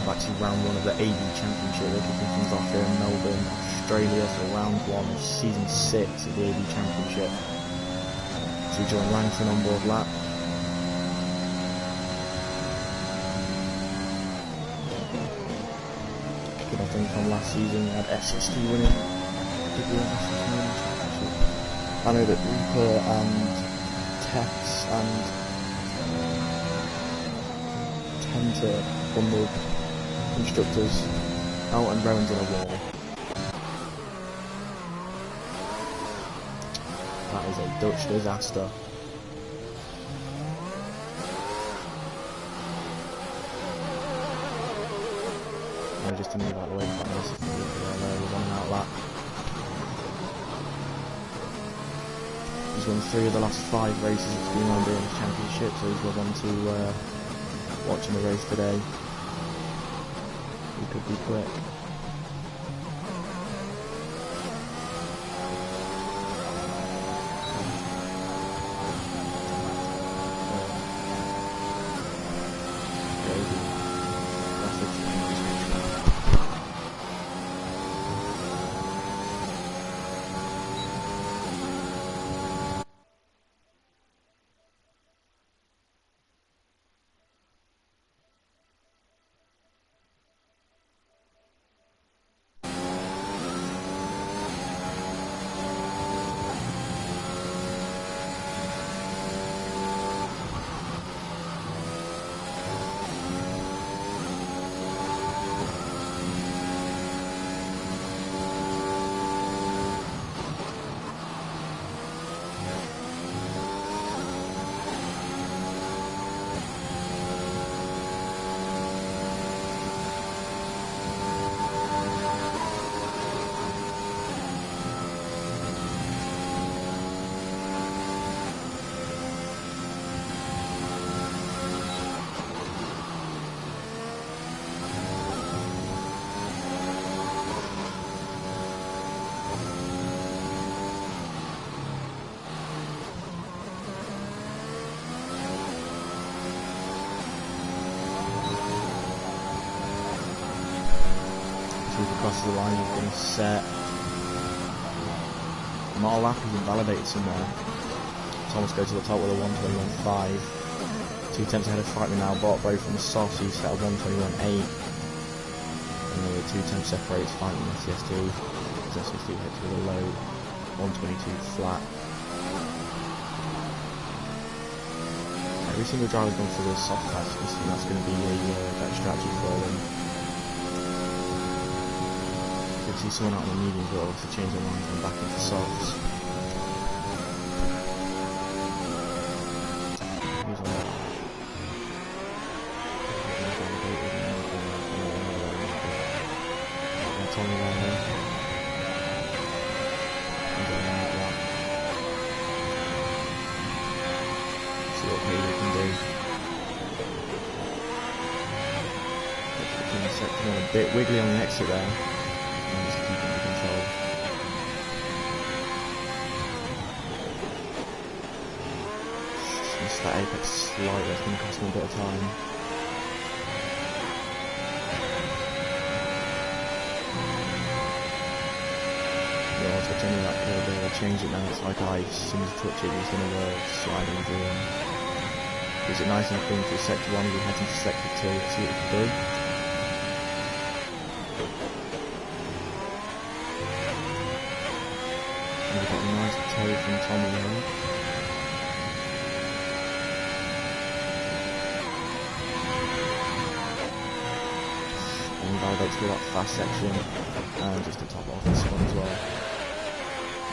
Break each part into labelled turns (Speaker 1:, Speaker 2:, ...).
Speaker 1: Back to round one of the AV Championship. They're kicking things off here in Melbourne, Australia for round one of season 6 of the AV Championship. So we join Langton on board lap. Kicking off the thing from last season. We had SST winning. Did we have SST winning championship? I know that Reaper and Tess and Tenta won the constructors. Oh, and Rowan's in a wall. That is a Dutch disaster. No, just to move out of the way quite nice. We're running out lap. He's won 3 of the last 5 races it's been on doing the championship, so he's got one to watching the race today. He could be quick. Across the line, he's been set. Not a lap, he's invalidated somewhere. Thomas goes to the top with a 1:21.5. 2 tenths ahead of Frightman now, both from the soft, so he's set a 1:21.8. And the 2 tenths separates Frightman and SST. SST hits with a low 1:22 flat. Every single driver's gone for the soft patch, I think that's going to be a better strategy for them. See someone out on the mediums will obviously change their minds and back into softs. Who's on that? Tommy Ryan. I'm going on that lap. See what Haley can do. A bit wiggly on the exit there. Just keep under control. Just missed that apex slightly, that's going to cost me a bit of time. Yeah, also turning that curve there, I'll change it now, it's like ice, as soon as you touch it, it's going to slide in through him. Gives it nice enough going through sector 1, we're heading to sector 2, let's see what we can do. We've got a nice toe from Tommy there. And validates through that fast section, and just to top off this one as well.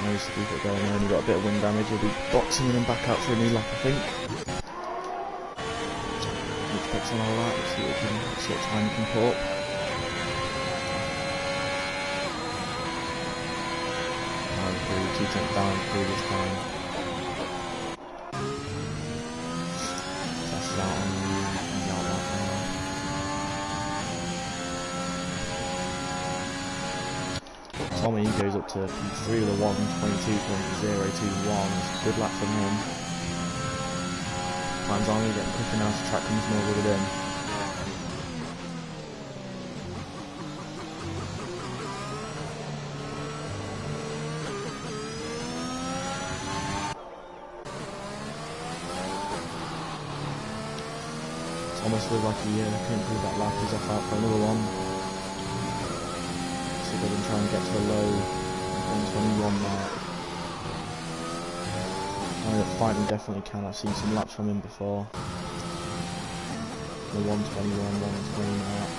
Speaker 1: Nice to keep it going there, and you've got a bit of wind damage, you'll be boxing him back out for a new lap, I think. Which picks on all that, let's see what time you can put up. 2 tenths down previous time. That's that on the outlap now. Tommy goes up to P3 with a 1:22.021. Good lap from him. Time's on, getting quicker now, so track comes more with it in. Almost feels like he couldn't prove that lap, he's off out for another one. rather than try and get to a low 121 mark. I know that Fighting definitely can. I've seen some laps from him before. The 121, 120 mark.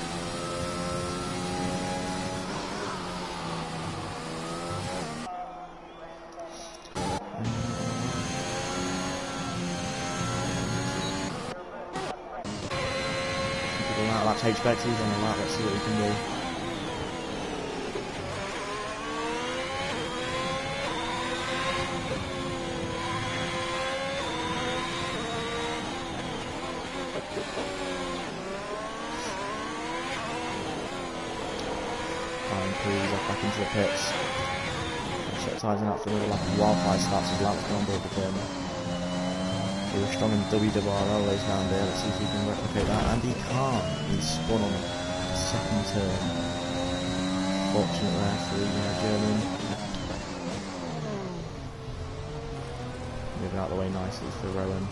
Speaker 1: That's H-Bex, he's on the lap, let's see what he can do. Ryan Cruz back into the pits. Set tyres out for another lap. Wildfire starts his laps on board with him. He was strong in WRL race round there. Let's see if he can replicate that. And he can't. He's spun on a second turn. Fortunate there for the German. Moving out of the way nicely for Rowan.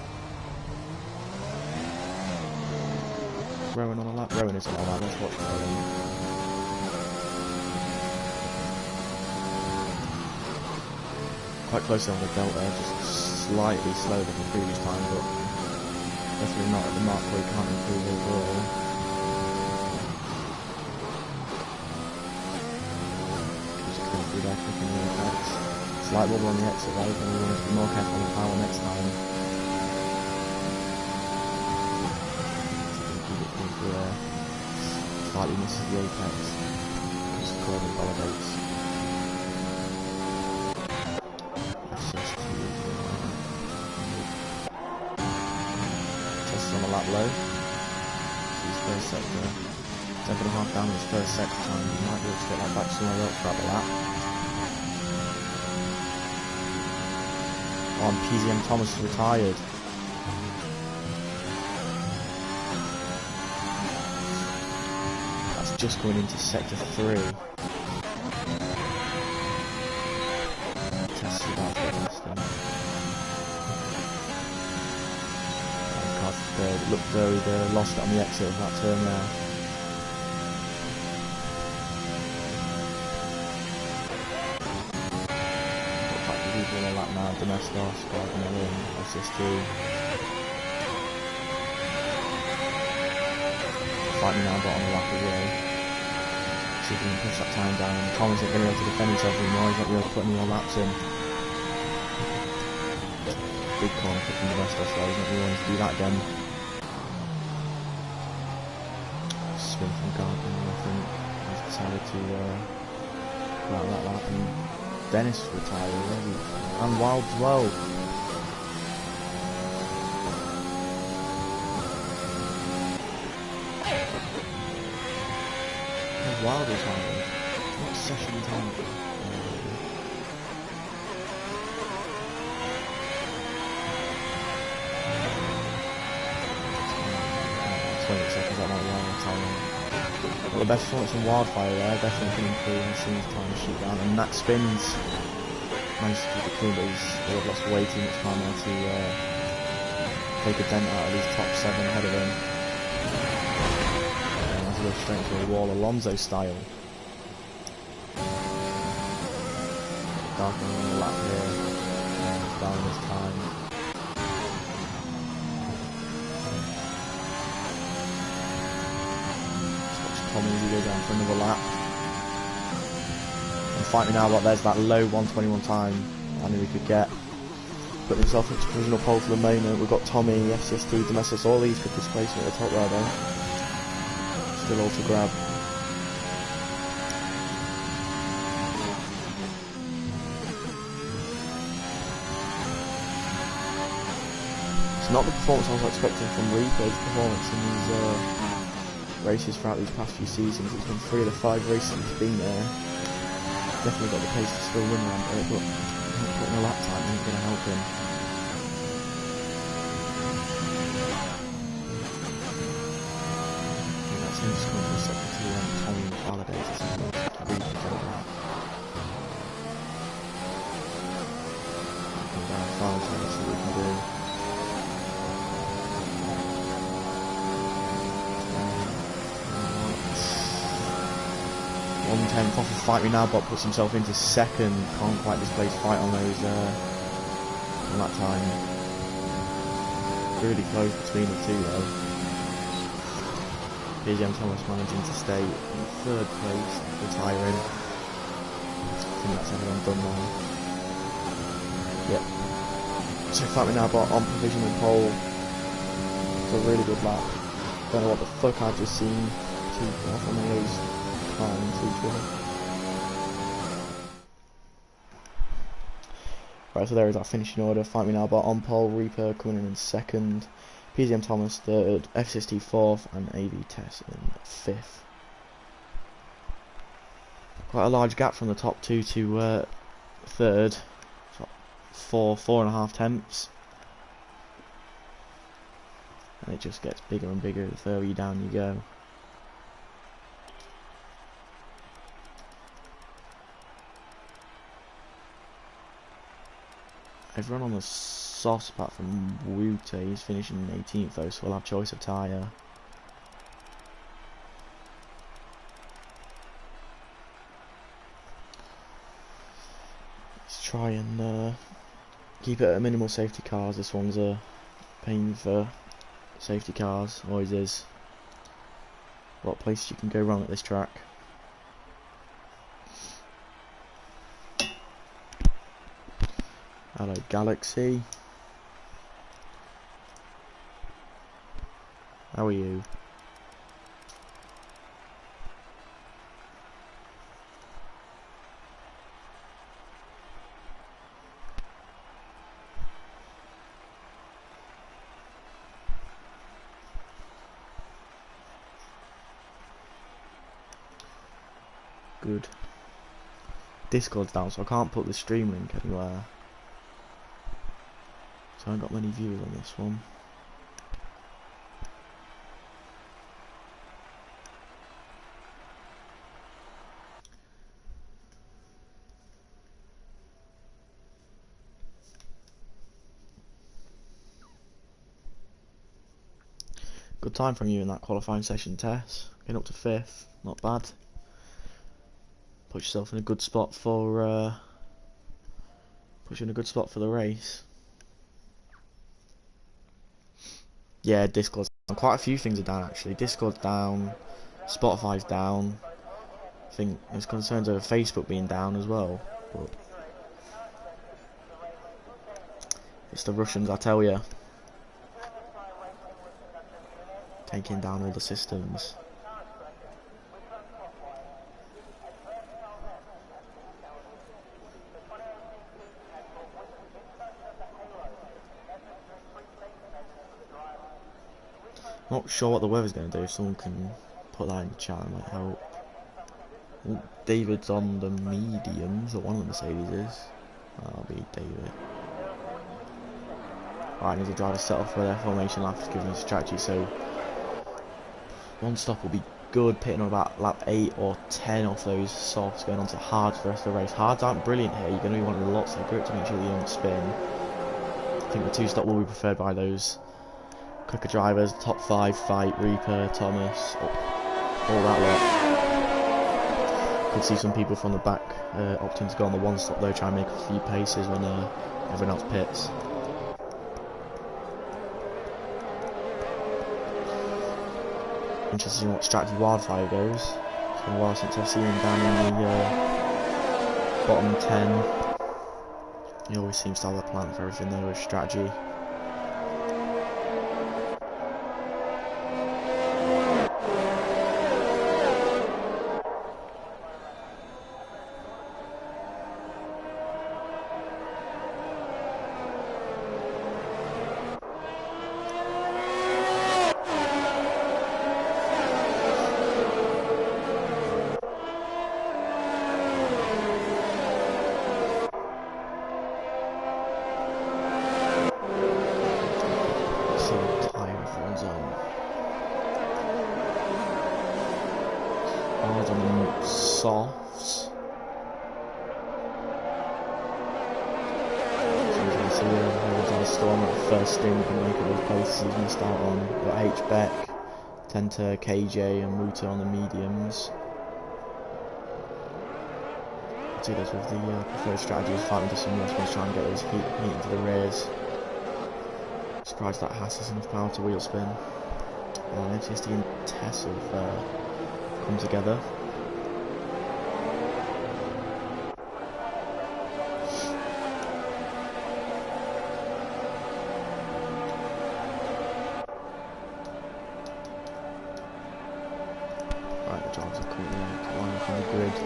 Speaker 1: Rowan on a lap. Rowan isn't on a lap. Let's watch Rowan. Quite close on the belt there, just slightly slower than the previous time, but definitely not at the mark where he can't improve overall. Just going through there, clicking the effects. Slight wobble on the exit though, but we want to be more careful on the power next time. Keep it coming through there. Slightly misses the apex. Just Corbin validates. On the lap low. His first sector. 7.5 down his first sector time. He might be able to get that back somewhere else throughout the lap. On PZM Thomas is retired. That's just going into sector 3. Test it out for testing. It looked though he'd lost it on the exit of that turn there. Got back to people on the lap now. Domestos, Gardner, SST. Fighting now, but on the lap as well. See if he can push that time down. And Thomas isn't going to be able to defend himself anymore. He's not going to be able to put any more laps in. Big corner kick from Domestos though. He's not going to want to do that again. Spin from Gardner, I think he's decided to go out that lap, and Dennis retired already, and Wild as well. Wild retired, what session time? But the best performance from Wildfire there, definitely coming through and seems trying to shoot down, and Matt Spins managed to keep it clean, but he's lost way too much time now to take a dent out of these top 7 ahead of him. And as he goes straight into the wall, Alonso style. Darkening on the lap here, down this time. Tommy as he goes down for another lap. And fighting now, but there's that low 121 time I knew he could get. Putting himself into provisional pole for the moment. We've got Tommy, FCST, Domestos, all these for displacement at the top there though. Still all to grab. It's not the performance I was expecting from Reaper's performance in these races throughout these past few seasons. It's been 3 of the 5 races he's been there. Definitely got the pace to still win around it, but not putting a lap time ain't going to help him. I think that's him just going for a second to Tommy validates it. Reaper got that. Looking down far, so let's see what we can do. 10th off of Fight Me Now, but puts himself into second. Can't quite displace fight on those on that time. Really close between the two though. PGM Thomas managing to stay in third place, retiring. I think that's everyone done now. Yep. So Fight Me Now bot on provisional pole. It's a really good lap. Don't know what the fuck I've just seen. Off on those times each other. Right, so there is our finishing order. Fight Me Now bot on pole, Reaper coming in second, PGM Thomas third, FST fourth, and AV Tess in fifth. Quite a large gap from the top two to third. So 4.5 tenths. And it just gets bigger and bigger the further down you go. Everyone on the soft apart from Wute is finishing 18th though, so we'll have choice of tyre. Let's try and keep it at minimal safety cars. This one's a pain for safety cars, always is. A lot of places you can go wrong at this track. Hello Galaxy. How are you? Good. Discord's down, so I can't put the stream link anywhere. So I haven't got many viewers on this one. Good time from you in that qualifying session, Tess. Getting up to 5th, not bad. Put yourself in a good spot for the race. Yeah, Discord's down. Quite a few things are down actually. Discord's down, Spotify's down. I think there's concerns over Facebook being down as well. But it's the Russians, I tell you. Taking down all the systems. Not sure what the weather's going to do. If someone can put that in the chat, it might help. Ooh, David's on the mediums, or one of the Mercedes is. That'll be David. Alright, need to drive a set off for their formation lap, giving us a strategy. So one stop will be good, pitting on about lap 8 or 10 off those softs, going on to hards for the rest of the race. Hards aren't brilliant here. You're going to be wanting lots of grip to make sure that you don't spin. I think the 2-stop will be preferred by those quicker drivers. Top 5 fight Reaper, Thomas, all that lot. Could see some people from the back opting to go on the 1-stop though, try and make a few paces when everyone else pits. Interesting what strategy Wildfire goes. It's been a while since I've seen him down in the bottom 10. He always seems to have a plan for everything though with strategy. Softs. So you can see everyone's on a storm at the first stint and make all those places he's missed out on. Got H. Beck, Tenta, KJ and Muta on the mediums. do this with the preferred strategy is fighting to someone else, try and get those heat into the rears. Surprised that Haas has enough power to wheel spin. FCSD and Tess have come together. Right, the drivers are currently lying up on the grid.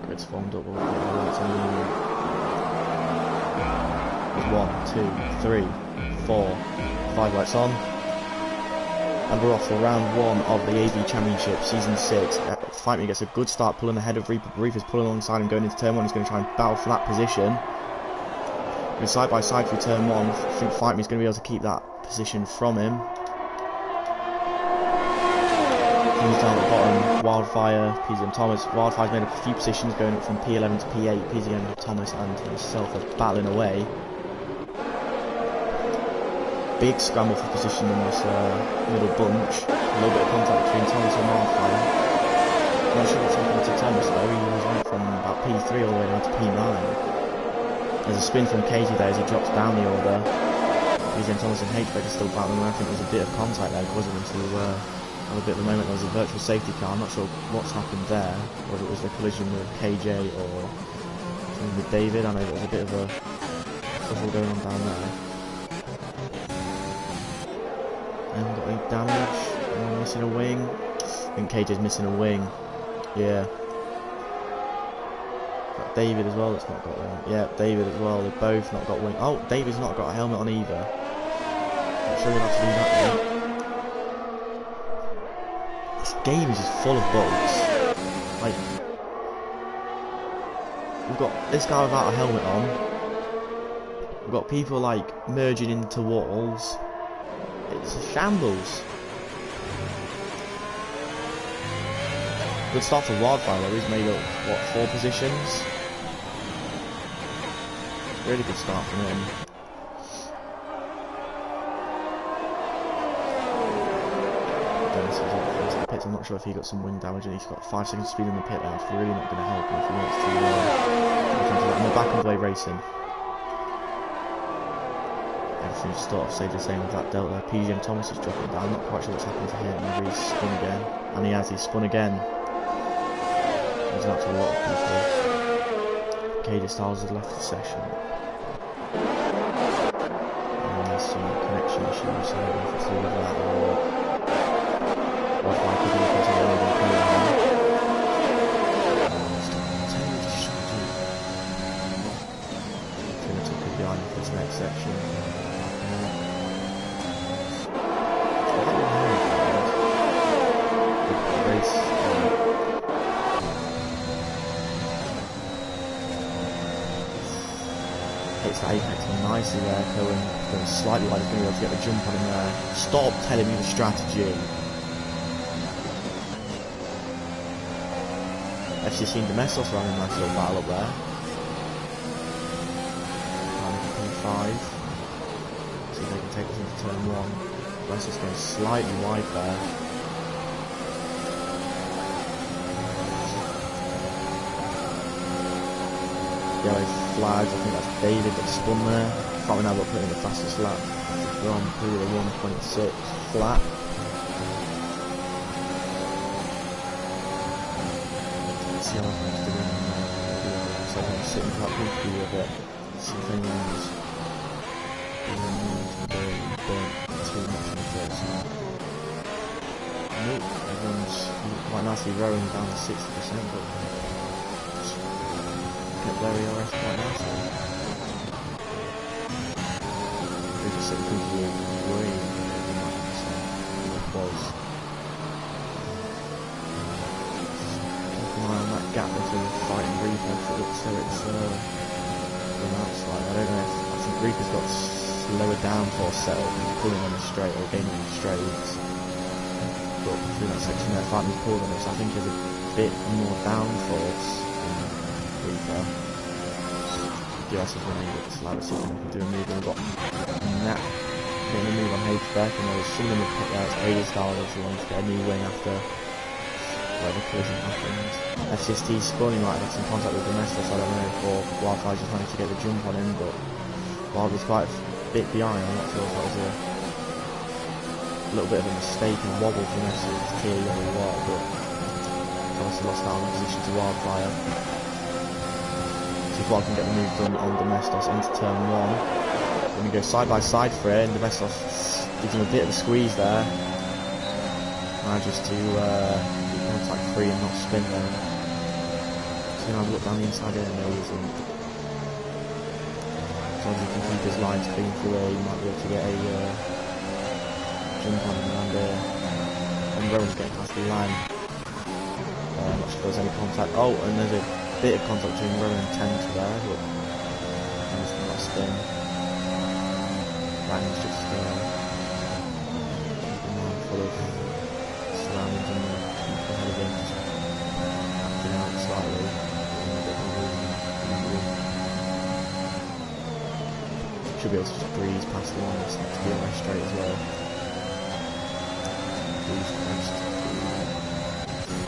Speaker 1: It's formed up. We'll get the lights on. 1, 2, 3, 4, 5 lights on. And we're off for round 1 of the AV Championship, Season 6. Fight Me gets a good start, pulling ahead of Reaper. Reaper's pulling alongside him, going into turn 1. He's going to try and battle for that position. Going side by side through turn 1. I think Fight Me is going to be able to keep that position from him. He's down at the bottom, Wildfire, PZM Thomas. Wildfire's made up a few positions, going up from P11 to P8. PZM Thomas and himself are battling away. Big scramble for position in this middle bunch. A little bit of contact between Thomas and Wildfire. I'm not sure what's happened to Thomas though. He was went from about P3 all the way down to P9. There's a spin from Katie there as he drops down the order. PZM Thomas and H-Bag are still battling away. I think there's a bit of contact there, wasn't there? A bit at the moment. There was a virtual safety car. I'm not sure what's happened there, whether it was the collision with KJ or something with David. I know there was a bit of a shuffle going on down there. And got any damage? Anyone missing a wing? I think KJ's missing a wing. Yeah. Got David as well that's not got one. Yeah, David as well. They've both not got wing. Oh, David's not got a helmet on either. Not sure we'll have to do that though. This game is just full of bugs. Like, we've got this guy without a helmet on. We've got people like merging into walls. It's a shambles. Good start for Wildfire though. He's made up what, 4 positions. Really good start from him. Dennis is up first in the pits. I'm not sure if he got some wind damage and he's got 5 seconds speed in the pit there. It's really not going to help him if he wants to look into that. And we're back on Blade Racing. Everything sort of stayed the same with that Delta. PZM Thomas is dropping down. I'm not quite sure what's happened to him. Maybe he's spun again. And he has. He's spun again. There's not a lot of people. KJ Styles has left the session. And there's some connection issues. So I don't know if it's to do with that or if I could look into the other code. Trinity could be on for this next section. Hits that apex nicely there, going slightly wide. He's going to be able to get the jump on him there. Stop telling me the strategy. FC seen Domestos running a nice little battle up there. P5. See if they can take this into turn 1. Domestos going slightly wide there. Yellow flags, I think that's David that spun there. Can't now got put in the fastest lap. We're on through the 1.6 flat. Let's see how everyone's doing there. So I'm sitting quite briefly with it. See if anyone's burnt too much on the first lap. Nope, everyone's quite nicely rowing down to 60%, but there we are, quite nicely. We're just sitting way it was. Keep an eye on that gap Reaper's got slower downforce set up, pulling on the straight or gaining on the straights. But through that section there, Fighting's pulled on it, so I think there's a bit more downforce in Reaper. DRS is running a bit slower, so we can do a move, and we've got Nat getting a move on H-Beck, and there was someone in the pit there, it's A-Star, obviously wanting to get a new wing after whatever collision happened. FCST spawning might have had some contact with Domestos, I don't know, or Wildfire just managed to get the jump on him, but Wild was quite a bit behind. I'm not sure if that was a little bit of a mistake and wobble from FCST or what, but obviously lost out on position to Wildfire. So if Wild can get the move done on Domestos into turn 1, then we go side by side for it, and Domestos gives him a bit of a squeeze there. Manages to contact free and not spin there. So now I've looked down the inside here and amazing. As long as you can keep his lines clean through there, you might be able to get a jump on him around there. And Rowan's getting past the line. I'm not sure if there's any contact. Oh, and there's a bit of contact between Rowan and Tenta there, but he's not spin. Rang's just full of surroundings and ahead of him, just acting out slightly. Should be able to just breeze past the line, it's next to be on my straight as well. Breeze past.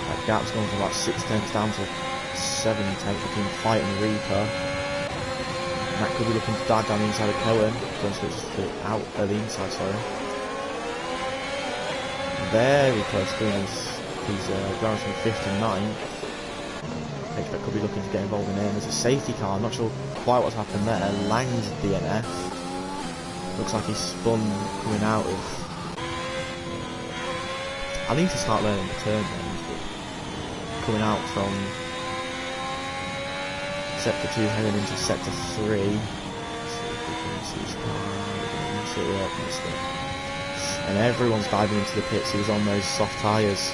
Speaker 1: That gap's gone from about 6 tenths down to 7 tenths between Fight and Reaper. And that could be looking to dive down the inside of Cohen. Going to switch to out the inside, sorry. Very close to him. He's going from 5th to 9th. H-Beck could be looking to get involved in it. And there's a safety car, I'm not sure quite what's happened there. Lang's DNF. Looks like he's spun coming out of... I need to start learning the turn lanes, but coming out from Sector 2 heading into Sector 3. Let's see if we can see his car. And everyone's diving into the pits who's on those soft tyres.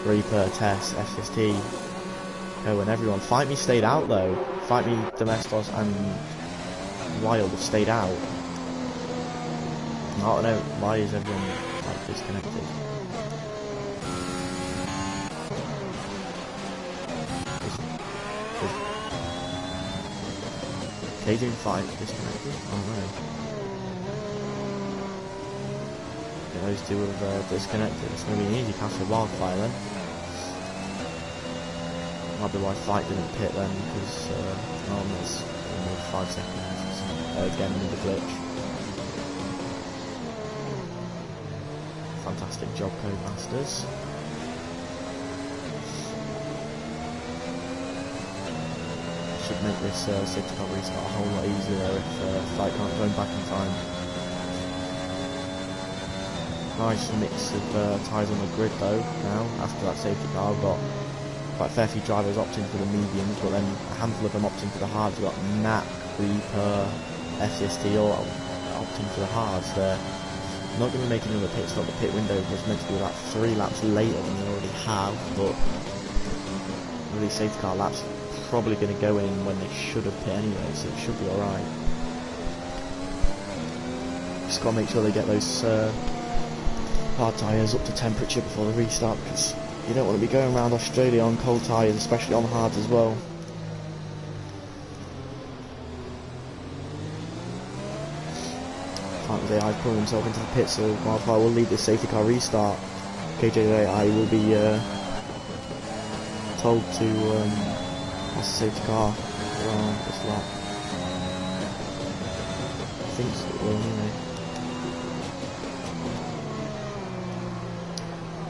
Speaker 1: Reaper, Tess, FST, Cohen, everyone. Fight Me stayed out though. Fight Me, Domestos and Wild have stayed out. I don't know, why is everyone like disconnected? KJ and Fight disconnected? Oh no. Those two have disconnected. It's going to be an easy pass for Wildfire then. Might be why Fight didn't pit then, because there's only 5 seconds again with the glitch. Fantastic job, Codemasters. Should make this safety car restart a whole lot easier if Fight can't go back in time. Nice mix of tyres on the grid though now, after that safety car. We've got quite a fair few drivers opting for the mediums, but then a handful of them opting for the hards. We've got Nat, Reaper, FCST all opting for the hards. They're not going to be making another pit stop. The pit window was meant to be about 3 laps later than they already have, but with these safety car laps probably going to go in when they should have pit anyway, so it should be alright. Just got to make sure they get those hard tyres up to temperature before the restart, because you don't want to be going around Australia on cold tyres, especially on hards as well. Fighting's AI pulling himself into the pit, so Wildfire will lead this safety car restart. KJ's AI will be told to pass the safety car around this lap. I think so, it will anyway.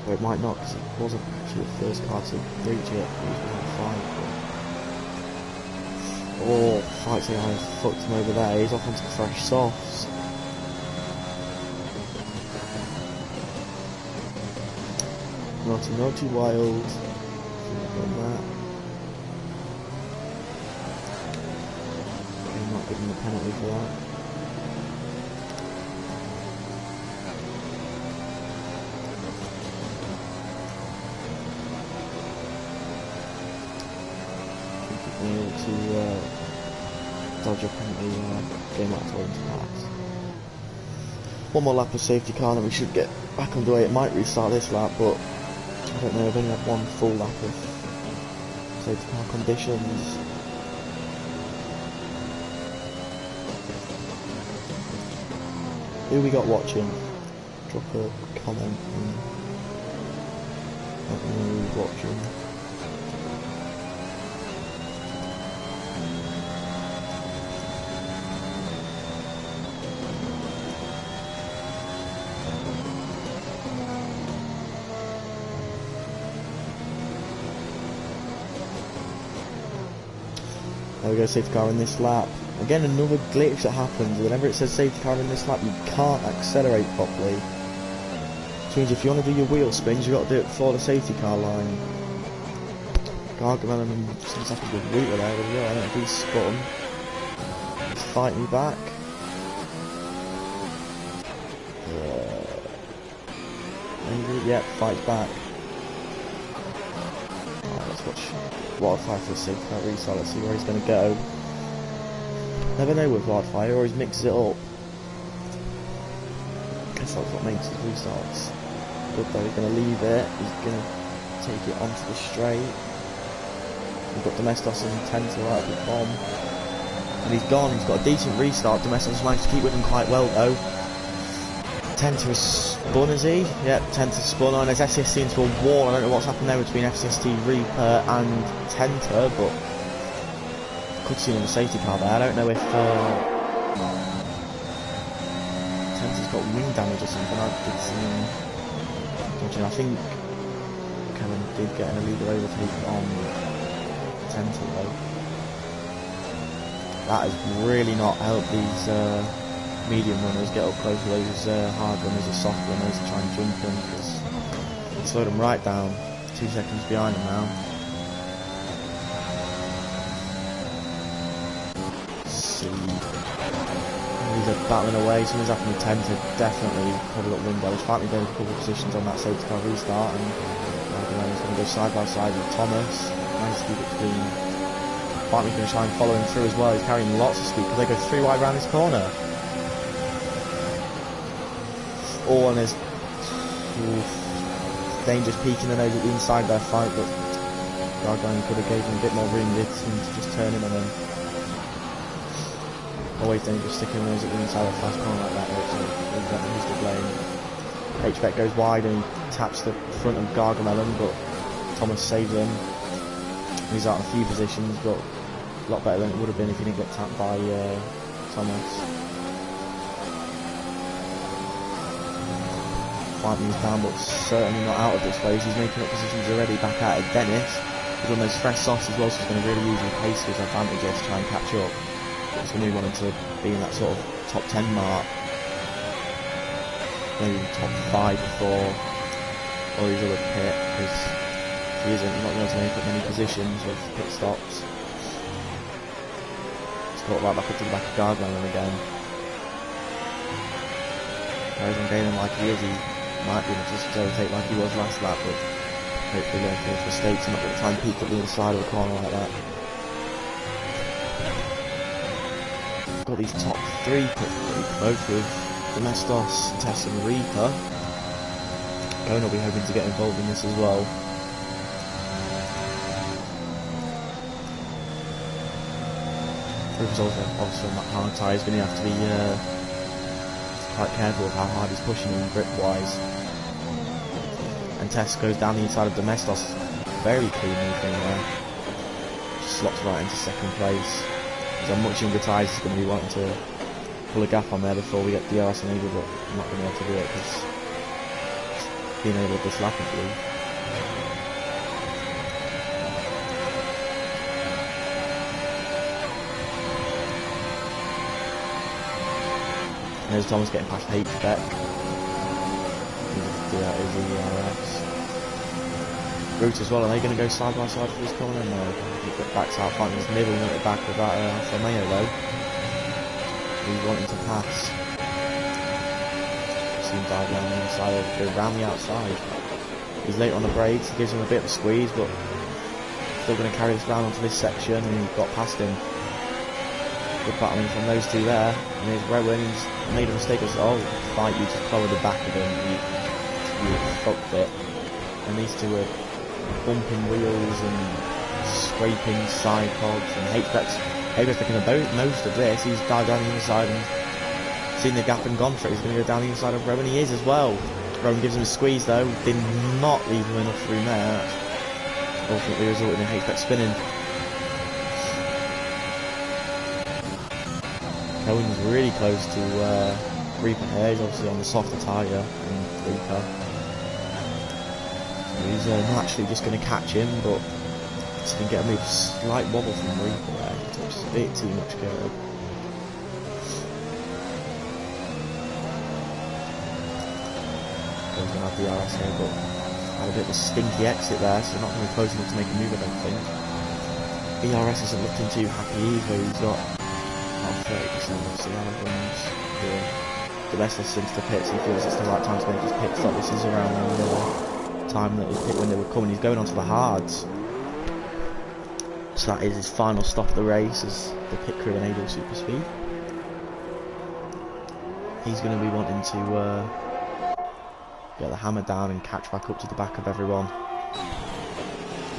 Speaker 1: Or it might not, because it wasn't actually the first car to reach it. It was on 5. Oh, Fight's AI fucked him over there. He's off onto fresh softs. Naughty Wild. Shouldn't have done that. I'm not giving the penalty for that. To dodge apparently game out told him to pass. One more lap of safety car and we should get back underway. It might restart this lap, but I don't know, I've only had one full lap of safety car conditions. Who we got watching? Drop a comment and let me know who's watching. There we go, safety car in this lap. Again, another glitch that happens. Whenever it says safety car in this lap, you can't accelerate properly. Which means if you want to do your wheel spins, you've got to do it before the safety car line. Gargamel seems like a good router there as well. I don't know if he's spun. He's fighting me back. Maybe, yep, fights back. Alright, let's watch Wildfire for the safety car restart. Let's see where he's going to go. Never know with Wildfire, he always mixes it up. I guess that's what makes his restarts good though. He's going to leave it, he's going to take it onto the straight. We've got Domestos and Tenta right at the bomb. And he's gone, he's got a decent restart. Domestos managed to keep with him quite well though. Tenta is spun, is he? Yep, Tenta spun on his SST into a wall. I don't know what's happened there between FCST Reaper and Tenta, but could see him in the safety car there. I don't know if Tenta's got wing damage or something. I did see him dodging. I think Kevin did get an illegal overtake on Tenta though. That has really not helped these medium runners get up close to those hard runners or soft runners to try and jump them, because it slowed them right down. 2 seconds behind them now. These are battling away. Something's happened with Tenta. Definitely probably got wind damage. Finally going a couple of positions on that safety car restart, and he's going to go side by side with Thomas. Nice to keep it clean. Finally going to try and follow him through as well. He's carrying lots of speed because they go 3 wide around this corner. Oh, and there's dangerous peeking the nose at the inside there fight, but Gargano could have gave him a bit more room to just turn in on him. Always dangerous sticking the nose at the inside of a fast corner like that, so who's to blame. H-Beck goes wide and he taps the front of Gargamel, but Thomas saves him. He's out in a few positions, but a lot better than it would have been if he didn't get tapped by Thomas. He's down, but certainly not out of this phase. He's making up positions already. Back out of Dennis. He's on those fresh softs as well, so he's going to really use his pace as advantage to try and catch up. He's going to want him to be in that sort of top 10 mark, maybe top 5 before all these other pit, because he isn't not going to make up many positions with pit stops. He's got right back up to the back of Gargamel again. Carries on gaining like he is. He might be able to just overtake like he was last lap, but hopefully learn from his mistakes and not going to try and peek at the inside of the corner like that. Got these top 3 pit both with Domestos, Tess and Reaper. Kona will be hoping to get involved in this as well. Reaper's also obviously on that hard tyre. He's going to have to be quite careful of how hard he's pushing him grip-wise. And Tess goes down the inside of Domestos. Very clean moving there. Just slots right into second place. He's on much younger tyres. He's going to be wanting to pull a gap on there before we get DRS enabled, but I'm not going to be able to do it because being able to this lap, I believe. There's Thomas getting past H-Beck. Do that as the DRS. Root as well, are they going to go side by side for this corner? No, he backs out front. He's nibbling at the back with that Alfa Romeo though. He's wanting to pass. See him dive down the inside, go round the outside. He's late on the brakes, he gives him a bit of a squeeze, but still going to carry this round onto this section, and he got past him. Good battling from those two there. And here's Rowan, he's made a mistake as oh, fight, you just covered the back of him. You fucked it. And these two are bumping wheels and scraping side pods. And H-Bet's taking the most of this. He's dived down the inside and seen the gap and gone for it. He's going to go down the inside of Rowan. He is as well. Rowan gives him a squeeze though. Did not leave him enough room there. Ultimately resulting in H-Bet spinning. Cohen's really close to Reaper here. He's obviously on the softer tyre than Reaper. So he's naturally just going to catch him, but he can get a slight wobble from Reaper there. He touches a bit too much curb. He's going to have the RS here, but had a bit of a stinky exit there, so not going to be close enough to make a move, I don't think. ERS isn't looking too happy either. He's got 30% of Ciano runs doing Domestos into the pits. He feels it's the right time to make his pit stop. This is around the time that his pit window would come, and he's going onto the hards. So that is his final stop of the race as the pit crew enable super speed. He's going to be wanting to get the hammer down and catch back up to the back of everyone.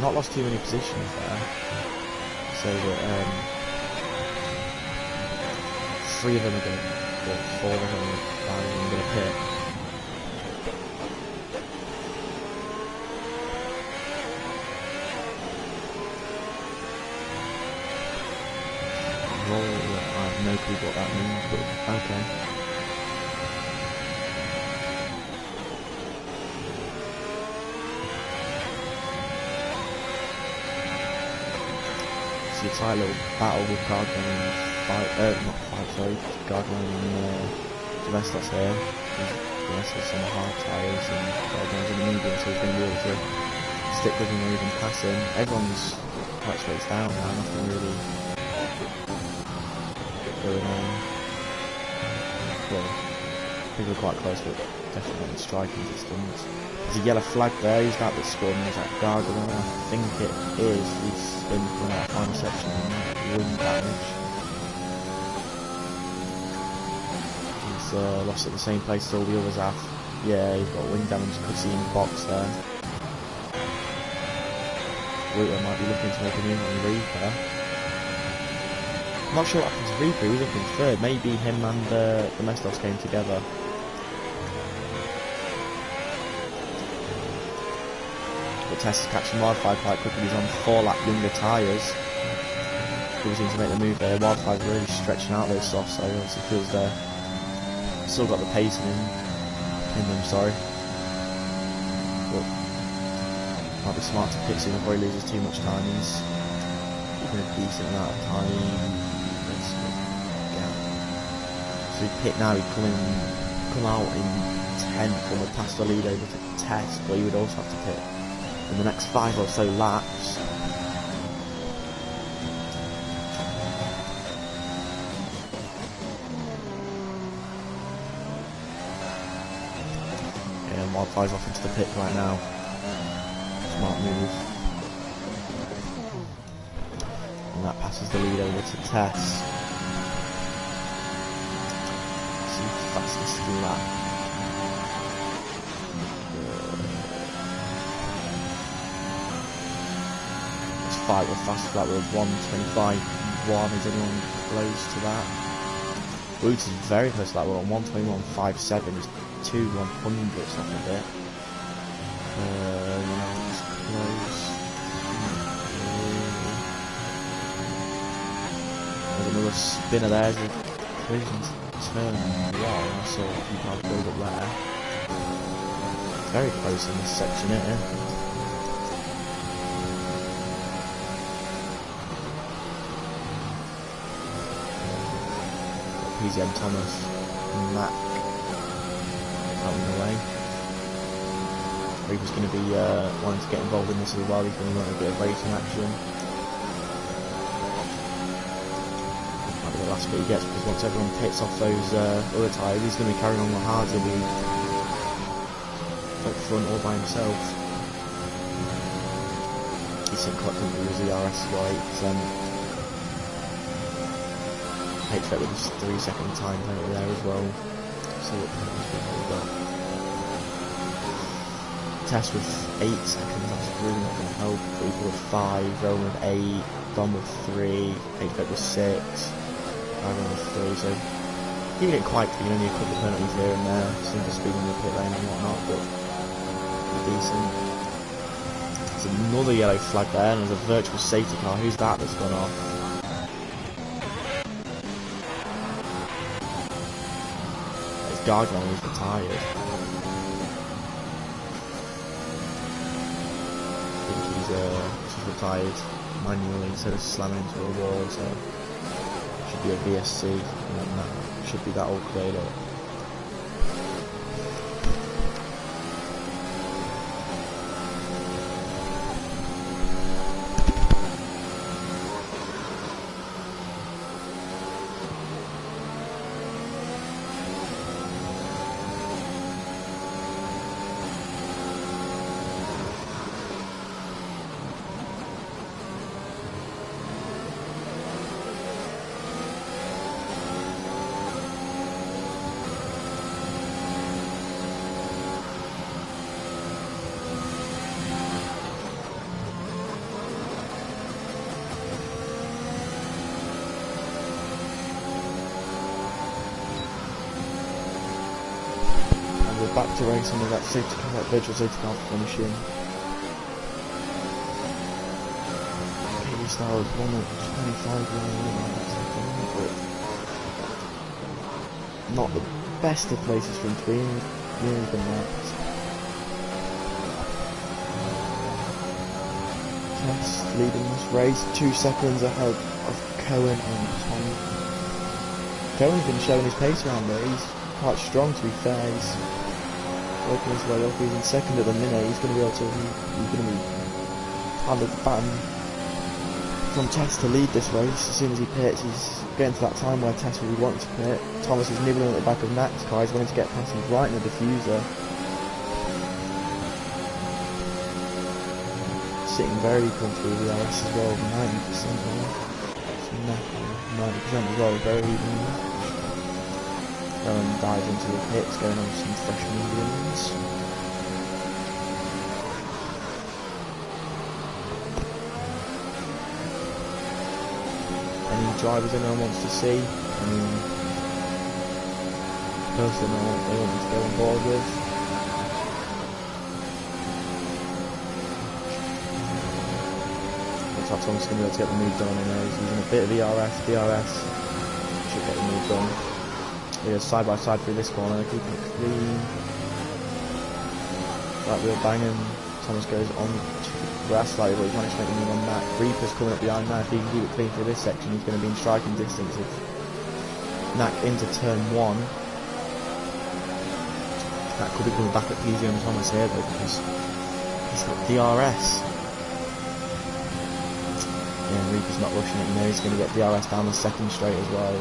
Speaker 1: Not lost too many positions there, so that 3 of them are going to, or 4 of them, 5 of them are going to pit. Roll, I have no clue what that means, but okay. See a tight little battle with Gargano. Gargano and Domestos here. Domestos on the hard tyres and Gargano's in the medium, so he's going to be able to stick with him or even pass him. Everyone's quite spaced out now, nothing really going on. Well, people are quite close, but definitely not in striking distance. There's a yellow flag there. Who's that that's spun? Is that Gargano? I think it is. He's spun from that final section and wind damage. Lost at the same place as all the others have. Yeah, he's got wind damage, you could see in the box there. Reaper might be looking to make a move on Reaper. I'm not sure what happened to Reaper, he was up in third. Maybe him and Domestos came together. But Tess is catching Wildfire quite quickly, he's on 4-lap younger tyres. He was in to make the move there. Wildfire's really stretching out those softs, so he obviously feels there. Still got the pace in them, sorry. But might be smart to pit soon before he loses too much time. He's keeping a decent amount of time. So he pit now, he'd come out in 10th and would pass the lead over to Tess, but he would also have to pit in the next 5 or so laps. Wildfire's off into the pit right now. Smart move. And that passes the lead over to Tess. See fastest lap. Let's fight with fastest lap with 1:25.1. Is anyone close to that? Woods is very close to that. We're on 1:21.57. 2 100ths off of it. It's close. There's another spinner there. There's a collision turn 1, so you can't build up there. Very close in this section here. PZM Thomas and Matt out in the way. Reaper's going to be wanting to get involved in this as well. He's going to want a bit of racing action. Might be the last bit he gets, because once everyone pits off those other tyres, he's going to be carrying on the hards. He'll be up front all by himself. He's quite comfortable with the RS as well, 8%. takes that with his 3-second time penalty there as well. So what we've got. Test with 8 seconds, that's really not going to help. People with 5, Rowan with 8, Dom with 3, H-Beck with 6, Ivan with 3, so keeping it quite clean, only a couple of penalties here and there, simple speed in the pit lane and whatnot, but decent. There's another yellow flag there, and there's a virtual safety car. Who's that that's gone off? It's Gardner, who's retired. I think he's retired manually instead of slamming into a wall, so should be a VSC, and that should be that all cleared up. Back to racing with that safety car, that virtual safety car finishing. Katie Star was 1:25 but not the best of places from between. Nearly been wrecked. Tess leading this race, 2 seconds ahead of Cohen and Tom. Cohen's been showing his pace around there. He's quite strong, to be fair. He's working his way up. He's in second at the minute. He's going to be able to. He's going to be handed the baton from Tess to lead this race. As soon as he pits, he's getting to that time where Tess really wants to pit. Thomas is nibbling at the back of Mac's car. He's wanting to get past him right in the diffuser. Sitting very comfortably with the RS as well, 90% there. 90% as well, very even. And dive into the pits, going on some fresh mediums. Any drivers anyone wants to see? Any person they want me to go on board with? Looks like Tom's going to be able to get the move done in there. He's using a bit of DRS should get the move done. They go side by side through this corner, keeping it clean. Right wheel banging. Thomas goes on to the grass slightly, but he's managed to make a move on that. Reaper's coming up behind that. If he can keep it clean through this section, he's going to be in striking distance of Knack into turn 1. That could be coming back at PZ and Thomas here though, because he's got DRS. Yeah, Reaper's not rushing it, you know he's going to get DRS down the second straight as well.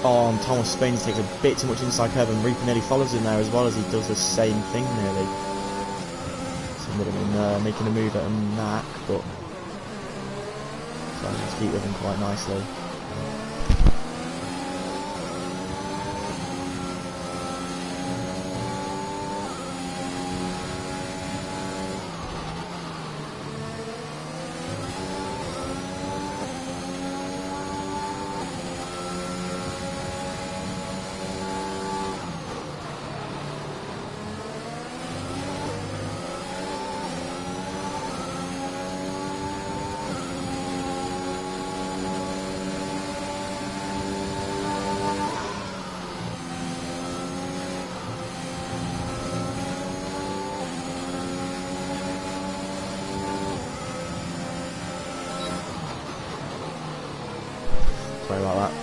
Speaker 1: Oh, and Thomas Spains takes a bit too much inside curve, and Reaper nearly follows him there as well as he does the same thing nearly. So he would have been making a move at a Knack, but so I just keep with him quite nicely. Sorry about that.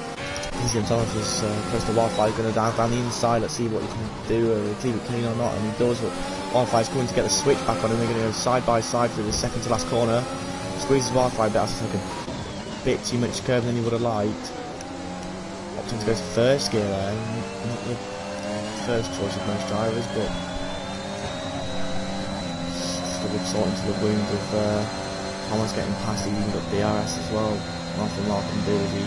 Speaker 1: Easy and Thomas is close to Wildfire. He's going to dive down the inside. Let's see what he can do, keep it clean or not. And he does, but Wildfire's coming to get the switch back on him. They're going to go side by side through the second to last corner. Squeezes Wildfire a bit. That's like a bit too much curve than he would have liked. Opting to go to first gear there. Not the first choice of most drivers, but still good sort into the wound of Thomas getting past. He even got DRS as well. Nothing Mark can do as he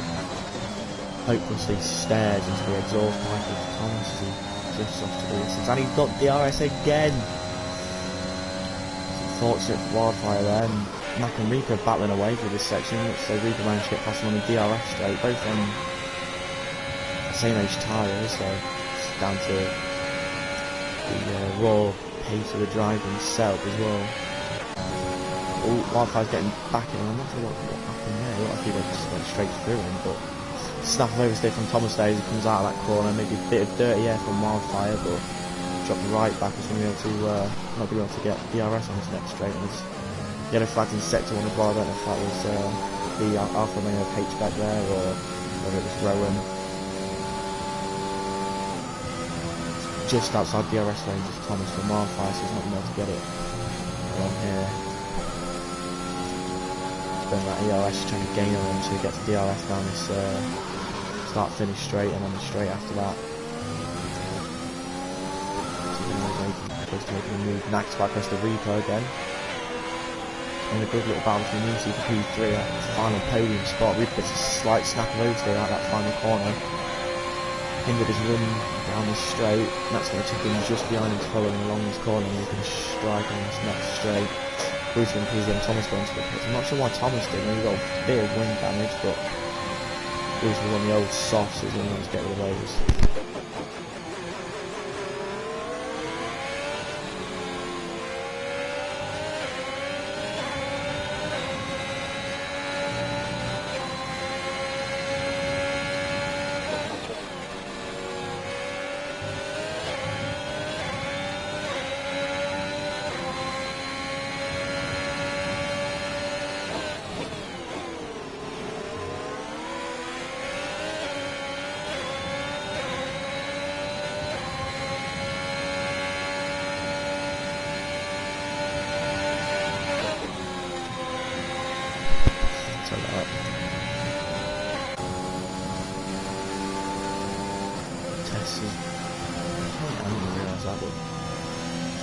Speaker 1: hopelessly stares into the exhaust pipe of Thomas as he drifts off to the distance. And he's got DRS again! Unfortunate for Wildfire there. Mac and Rico battling away through this section, so Rico managed to get past him on the DRS straight, both on the same age tyres, so it's down to the raw pace of the driver himself as well. Oh, Wildfire's getting back in, I'm not sure what happened there. It looked like he went straight through him, but snap of oversteer from Thomas there as he comes out of that corner. Maybe a bit of dirty air from Wildfire, but dropped right back. He's going to be able to not be able to get DRS on his next straight. There's yellow flags in sector 1 as well. I don't know if that was the Alfa Romeo of H back there or whether it was Rowan. Just outside DRS range is Thomas from Wildfire, so he's not going to be able to get it on here. Then that ERS is trying to gain on him so he gets DRS down this start-finish straight and then the straight after that. Supposed to make a move. Nax back across the Rico again. And a good little battle between these two for P3 at the final podium spot. Rico gets a slight snap of oversteer out that final corner. Hindered his run down this straight. Nax going to tuck in just behind him following along this corner and he's going to strike on this next straight. Bruce and Peasy and Thomas going to the pits. I'm not sure why Thomas did. He got a bit of wing damage, but Bruce was on the old softs, so he's going to get rid of those.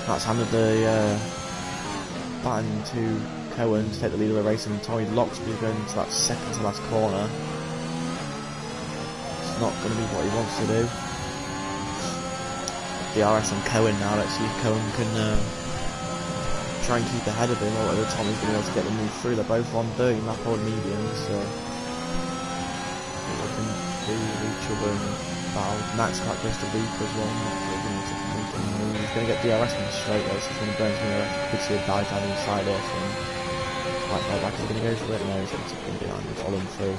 Speaker 1: That's handed the baton to Cohen to take the lead of the race, and Tommy Loxley going into that second to last corner. It's not going to be what he wants to do. DRS on Cohen now. Let's see if Cohen can try and keep ahead of him, or whether Tommy's going to be able to get the move through. They're both on 30 lap or mediums, so they can do each other and battle. Max got close to Reaper as well. He's going to get DRS on the straight though, so he's going to burn some DRS. Could see a dive down inside it and quite far back. He's going to go for it. No, he's going to tuck in behind and follow him through.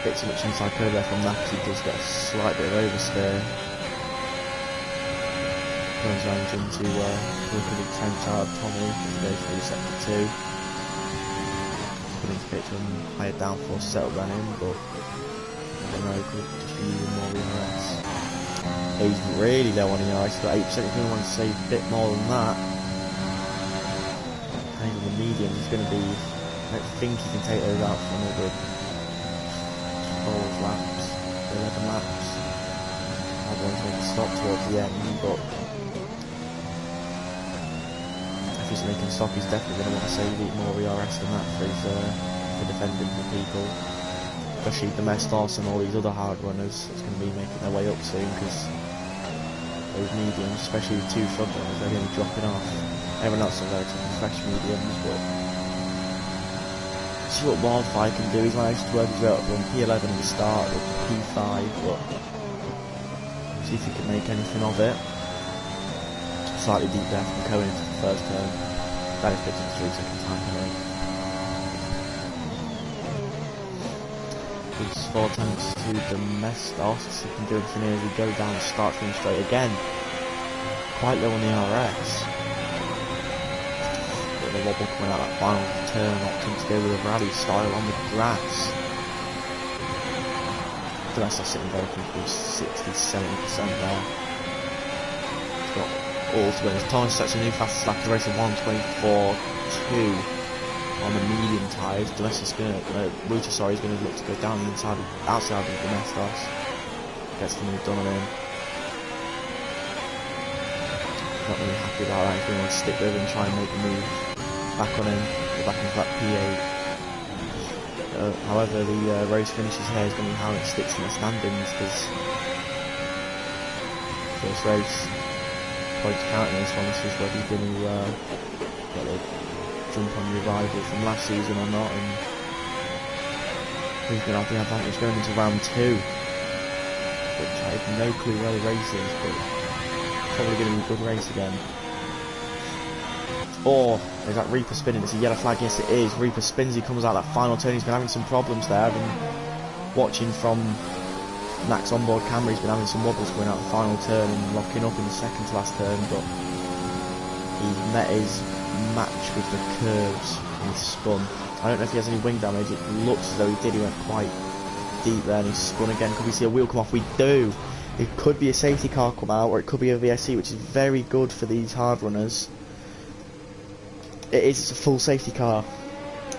Speaker 1: Bit too much inside curve there from Max. He does get a slight bit of oversteer. Turns around into look at the attempt out of Tommy as he goes through sector 2. Put into pit and higher downforce settle then in, but could just be using more ERS. He's really low on ERS, he's got 8%. He's going to want to save a bit more than that. And even the medium is going to be, I don't think he can take those out for another 12 laps, 11 laps. Everyone's going to stop towards the end, but if he's making stop, he's definitely going to want to save more ERS than that for his for defending the people. Especially Domestos and all these other hard runners that's going to be making their way up soon, because those mediums, especially the two front runners, they're going to be dropping off. Everyone else is relatively fresh mediums, but see what Wildfire can do. He's managed to work his way up from P11 at the start up to P5, but see if he can make anything of it. Slightly deep down from Cohen into the first turn. Benefits of 3 second time anyway. These 4 attempts to Domestos, see if he can do anything here as we go down and start from straight again. Quite low on the RS. Bit of a wobble coming out that final turn, opting to go with a rally style on the grass. Domestos sitting very comfortably, 60-70% there. He's got all to win. His time sets a new fastest lap of the race of 1:24.2. On the medium tyres. Domestos is going to, is going to look to go down the outside of Domestos. Gets the move done on him. not really happy about that. He's going to want to stick with and try and make the move back on him, go back into that P8. However, the race finishes here is going to be how it sticks in the standings, because first race, points counting this one, this is whether you're going to get a jump on your rival from last season or not, and who's going to have the advantage going into round 2, which I have no clue where the race is, but probably going to be a good race again. Or, is that Reaper spinning? It's a yellow flag. Yes, it is. Reaper spins. He comes out that final turn. He's been having some problems there. I've been watching from Mac's onboard camera. He's been having some wobbles going out the final turn and locking up in the second to last turn. But he met his match with the curves and he spun. I don't know if he has any wing damage. It looks as though he did. He went quite deep there and he spun again. Could we see a wheel come off? We do. It could be a safety car come out, or it could be a VSC, which is very good for these hard runners. It's a full safety car.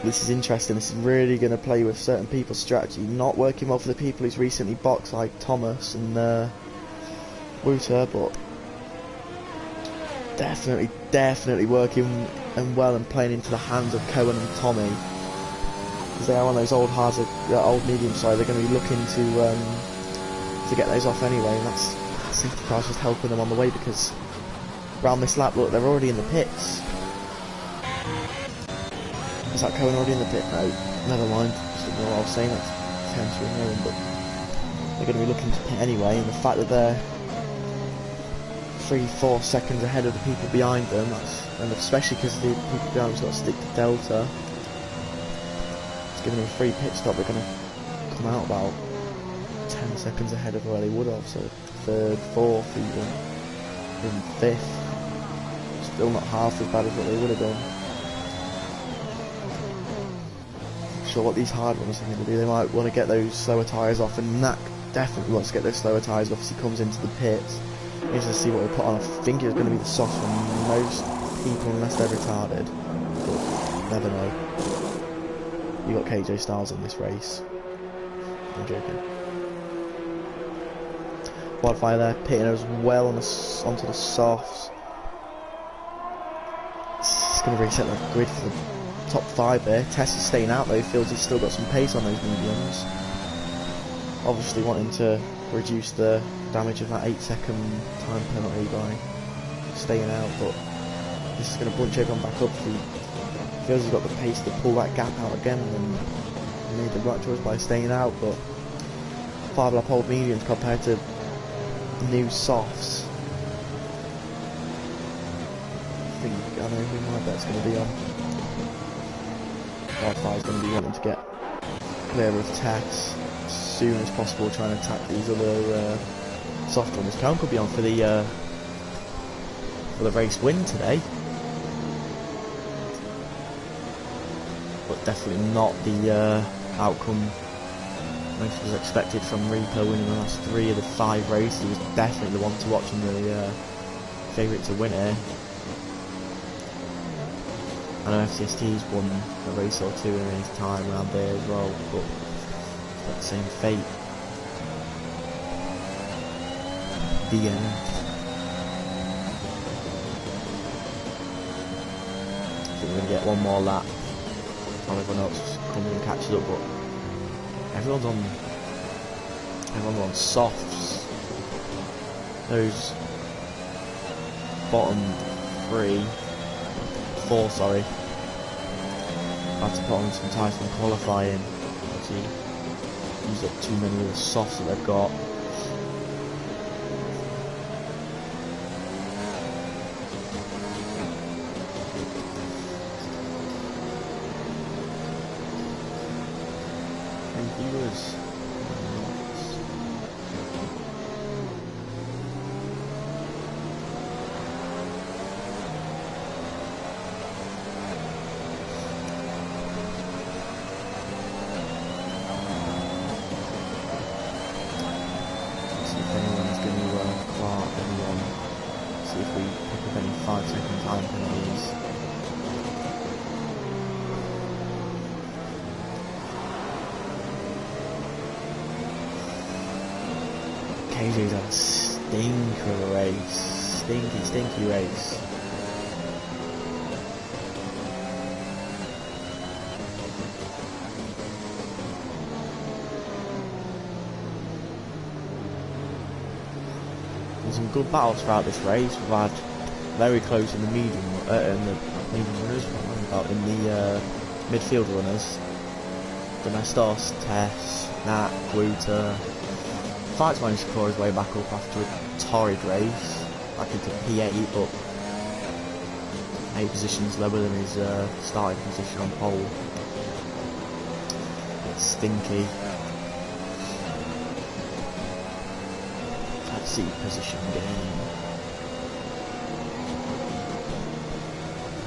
Speaker 1: This is interesting. This is really going to play with certain people's strategy. Not working well for the people who's recently boxed, like Thomas and Wouter, but definitely working and well and playing into the hands of Cohen and Tommy, because they are on those old hards, old medium side. They're going to be looking to get those off anyway, and that safety car's just helping them on the way, because around this lap, look, they're already in the pits. Is that Cohen already in the pit? No, never mind. Just ignore what I was saying. That's tends to ignore him, but they're going to be looking to pit anyway. And the fact that they're 3-4 seconds ahead of the people behind them, and especially because the people behind them's got to stick to Delta, it's giving them a free pit stop. They're going to come out about 10 seconds ahead of where they would have. So third, fourth, even fifth. Still not half as bad as what they would have done. Sure what these hard runners are going to do. They might want to get those slower tyres off, and Mac definitely wants to get those slower tyres off as he comes into the pits. He's to see what we put on. I think it's going to be the soft for most people unless they're retarded, but never know. You got KJ Styles in this race. I'm joking. Wildfire there, pitting as well on onto the softs. It's going to reset the grid for the top 5 there. Tess is staying out though, feels he's still got some pace on those mediums. Obviously wanting to reduce the damage of that 8-second time penalty by staying out, but this is going to bunch everyone back up. He feels he's got the pace to pull that gap out again, and he made the right choice by staying out. But 5-lap old mediums compared to new softs, I think I know who my bet's going to be on. Wildfire's going to be wanting to get clear of Tess as soon as possible, trying to attack these other soft runners. Cohen could be on for the race win today, but definitely not the outcome most was expected from Reaper winning the last 3 of the 5 races. He was definitely the one to watch and the favourite to win it. I know FCST's won a race or 2 in his time around there as well, but it's got the same fate. The end. I think we're going to get one more lap while everyone else comes and catches up, but everyone's on softs. Those bottom 4, sorry. I have to put on some tyres from qualifying. Actually, use up too many of the softs that they've got. Viewers. See if anyone's going to claw anyone. See if we pick up any 5-second time penalties. KJ's had a stinker of a race. stinky race. There's some good battles throughout this race. We've had very close in the medium runners, in the midfield runners. Domestos, Tess, Nat, Guta. Fight's managed to claw his way back up after a torrid race, back into P8, but 8 positions lower than his starting position on pole. It's stinky. Let's see position game.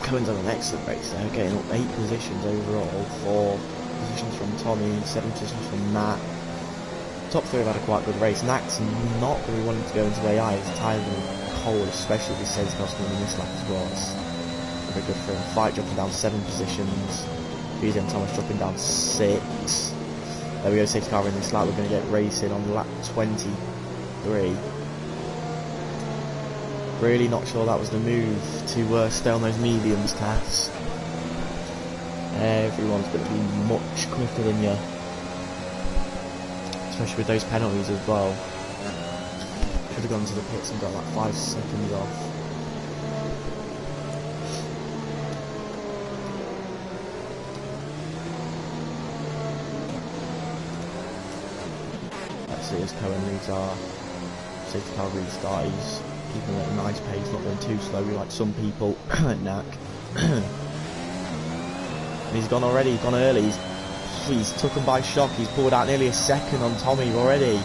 Speaker 1: Cohen's on an excellent race there, getting up 8 positions overall, 4 positions from Tommy, 7 positions from Matt. Top 3 have had a quite good race. Nack's not really wanting to go into AI, he's tired and cold, especially with safety cars coming in this lap as well. It's very good for him. Fight dropping down 7 positions, BJ and Thomas dropping down 6. There we go, safety car in this lap. We're going to get racing on lap 23. Really not sure that was the move to stay on those mediums, Tess. Everyone's going to be much quicker than you, especially with those penalties as well. Should have gone to the pits and got like 5 seconds off. Let's see as Cohen reads our safety car restart. He's keeping it at a nice pace, not going too slowly like some people at Knack. And he's gone already, he's gone early. He's took him by shock. He's pulled out nearly a second on Tommy already.